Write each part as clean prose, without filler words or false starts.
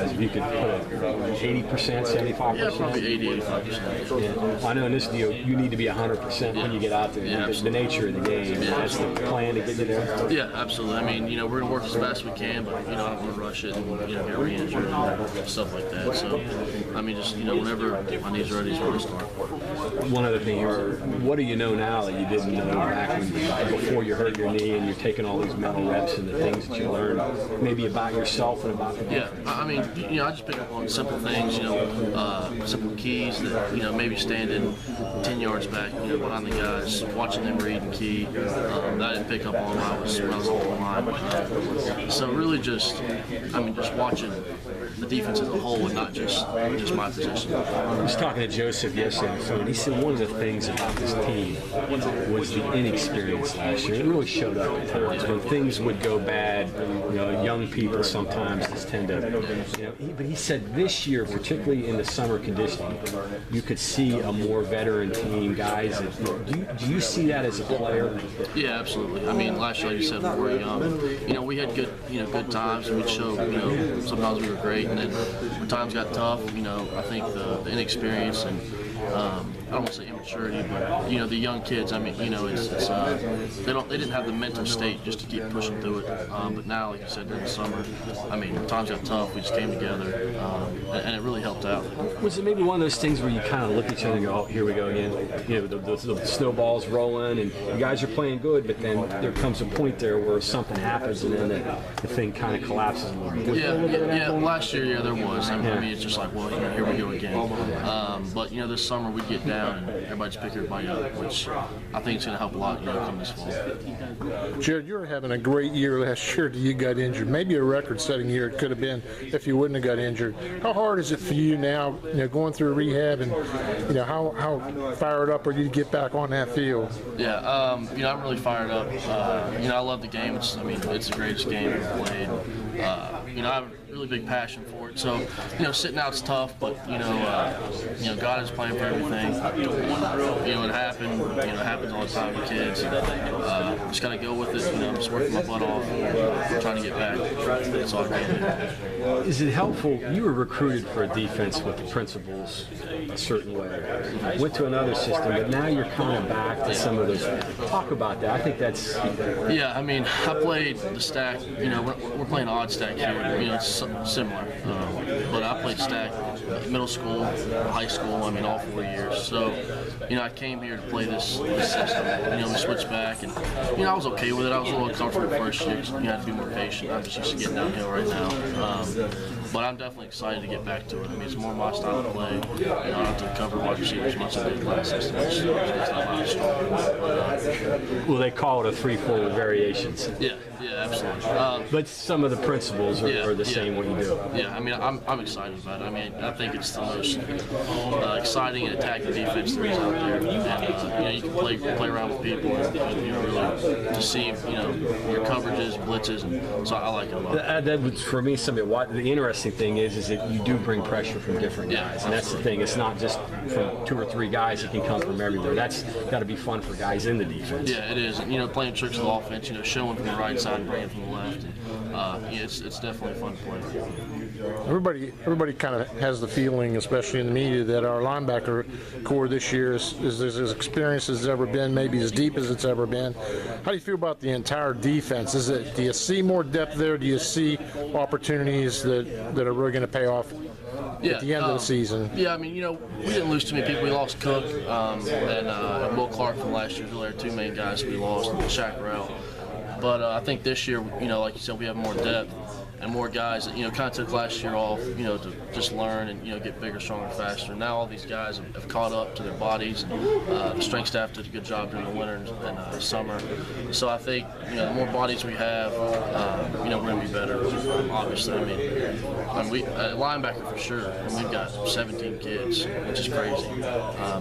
guys, if you could put a 80%, 75%? Yeah, probably 80, 85%. Yeah. Well, I know in this deal, you need to be 100% when you get out there. Yeah, the nature of the game, that's the plan to get you there? Yeah, absolutely. I mean, we're going to work as fast as we can, but, I don't want to rush it and, get re-injured and stuff like that. So, I mean, just, whenever my knees are ready is where I start. One other thing here, what do you know now that you didn't know back before you hurt your knee and you're taking all these mental reps and the things that you learned, maybe about yourself and about the defense? Yeah, I mean, I just pick up on simple things, simple keys that, maybe standing 10 yards back, behind the guys, watching them read and key, that I didn't pick up on when I was on the line. So really just watching the defense as a whole and not just my position. I was talking to Joseph yesterday on the phone. He said one of the things about this team was the inexperience last year. It really showed up at times. When things would go bad, young people sometimes just tend to, but he said this year, particularly in the summer conditioning, you could see a more veteran team, guys. Do you see that as a player? Yeah, absolutely. I mean, last year, like you said, we were young. We had good times, and we'd show, sometimes we were great, and then when times got tough, I think the inexperience and I don't want to say immaturity, but the young kids. I mean, it's they didn't have the mental state just to keep pushing through it. But now, like you said, during the summer, I mean, times got tough. We just came together, and it really helped out. Was it maybe one of those things where you kind of look at each other and go, "Oh, here we go again"? The snowball's rolling, and you guys are playing good, but then there comes a point there where something happens, and then the thing kind of collapses a little bit. Yeah. Last year, there was. I mean, it's just like, well, here we go again. But this summer we get down and everybody's picking everybody up, which I think is going to help a lot, come this fall. Jared, you were having a great year last year till you got injured. Maybe a record-setting year it could have been if you wouldn't have got injured. How hard is it for you now, going through rehab, and how fired up are you to get back on that field? Yeah, I'm really fired up. I love the game. It's the greatest game I've ever played. I have a really big passion for it. So, sitting out's tough, but God is playing for everything. It happened. It happens all the time with kids. Just gotta go with it. I'm just working my butt off, trying to get back. That's all I can do. Is it helpful? You were recruited for a defense with the principles a certain way. Went to another system, but now you're kind of back to some of those. Talk about that. I think that's. Yeah, I played the stack. We're playing odd stack here. It's similar, but I played stack middle school, high school. All 4 years. So, I came here to play this system. We switched back, and I was okay with it. I was a little uncomfortable first year. You had to be more patient. I'm just used to getting downhill right now. But I'm definitely excited to get back to it. It's more my style of play. I don't have to cover wide receivers as much as I did last system. It's not my strong. Well, they call it a 3-4 variations. Yeah, absolutely. But some of the principles are the same what you do. Yeah, I'm excited about it. I think it's the most exciting and attacking defense there is out there. And you can play around with people and really to see your coverages, blitzes, and so I like it a lot. That was for me something. The interesting thing is that you do bring pressure from different guys, and that's the thing. It's not just from 2 or 3 guys. It can come from everywhere. That's got to be fun for guys in the defense. Yeah, it is. And, playing tricks of the offense. Showing from the right side and bringing from the left. It's definitely fun to play. Everybody kind of has the feeling, especially in the media, that our linebacker core this year is as experienced as it's ever been, maybe as deep as it's ever been. How do you feel about the entire defense? Do you see more depth there? Do you see opportunities that are really going to pay off at the end of the season? Yeah, we didn't lose too many people. We lost Cook and Will Clark from last year. Really, our 2 main guys we lost, Shaq Rowell. But I think this year, like you said, we have more depth and more guys that, kind of took last year off, to just learn and, get bigger, stronger, faster. Now all these guys have caught up to their bodies, and the strength staff did a good job during the winter and summer. So I think, the more bodies we have, we're going to be better, obviously. We linebacker for sure, and we've got 17 kids, which is crazy.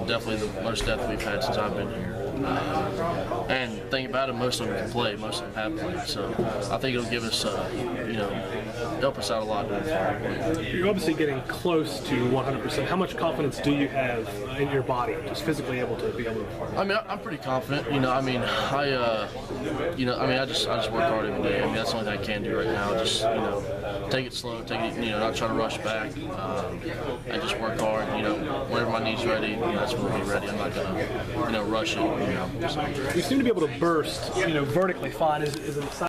Definitely the most depth we've had since I've been here. And the thing about it, most of them can play. Most of them have played. So I think it'll give us, help us out a lot. You're obviously getting close to 100%. How much confidence do you have in your body, just physically able to be able to perform? I mean, I'm pretty confident. I just work hard every day. I mean, that's the only thing I can do right now. Just take it slow, not try to rush back, and just work hard. Whenever my knee's ready, that's when we'll be ready. I'm not gonna, rush it. You seem to be able to burst, vertically fine. Is it